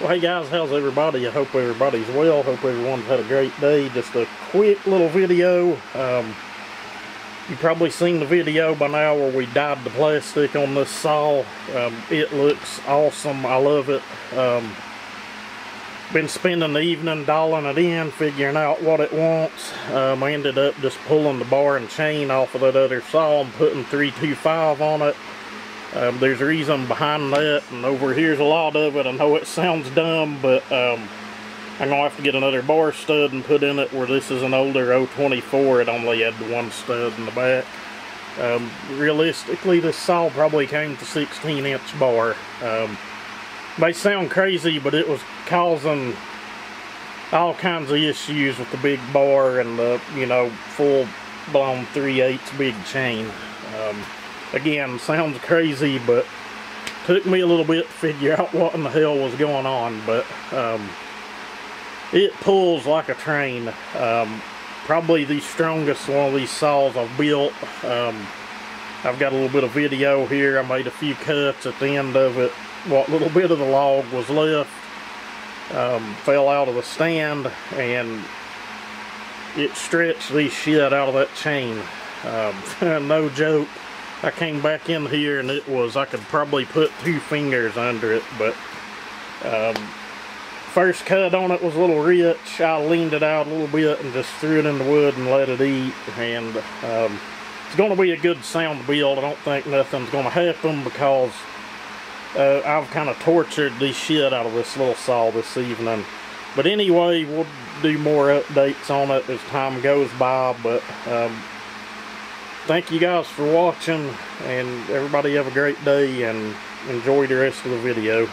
Well, hey guys, how's everybody? I hope everybody's well. Hope everyone's had a great day. Just a quick little video. You've probably seen the video by now where we dyed the plastic on this saw. It looks awesome. I love it. Been spending the evening dialing it in, figuring out what it wants. I ended up just pulling the bar and chain off of that other saw and putting 325 on it. There's a reason behind that, and over here's a lot of it. I know it sounds dumb, but I'm going to have to get another bar stud and put in it, where this is an older 024. It only had the one stud in the back. Realistically, this saw probably came with a 16-inch bar. May sound crazy, but it was causing all kinds of issues with the big bar and the, you know, full-blown 3/8 big chain. Again, sounds crazy, but took me a little bit to figure out what in the hell was going on. But it pulls like a train. Probably the strongest one of these saws I've built. I've got a little bit of video here. I made a few cuts at the end of it. What little bit of the log was left fell out of the stand, and it stretched the shit out of that chain. No joke. I came back in here and it was, I could probably put 2 fingers under it, but first cut on it was a little rich. I leaned it out a little bit and just threw it in the wood and let it eat, and it's going to be a good sound build. I don't think nothing's going to happen because I've kind of tortured the shit out of this little saw this evening. But anyway, we'll do more updates on it as time goes by, but thank you guys for watching, and everybody have a great day and enjoy the rest of the video.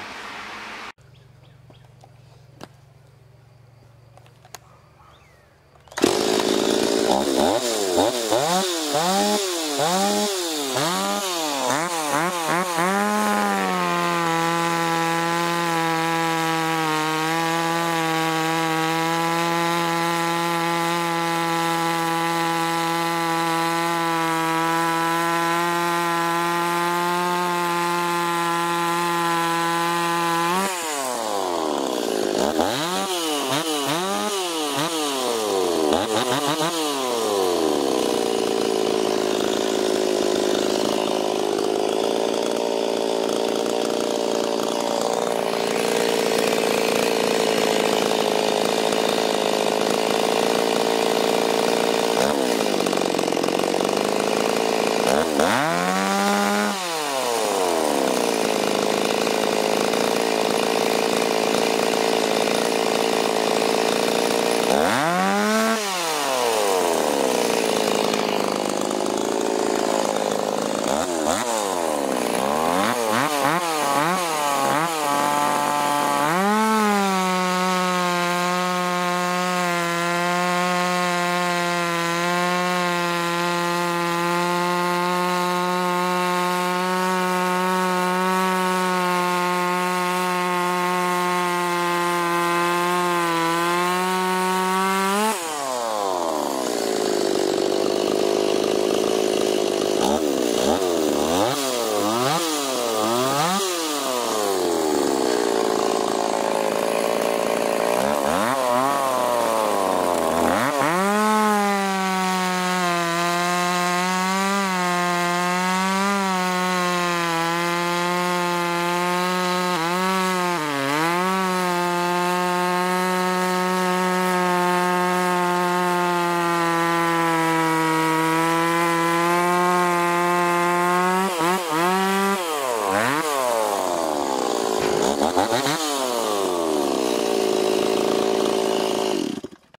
Pullin.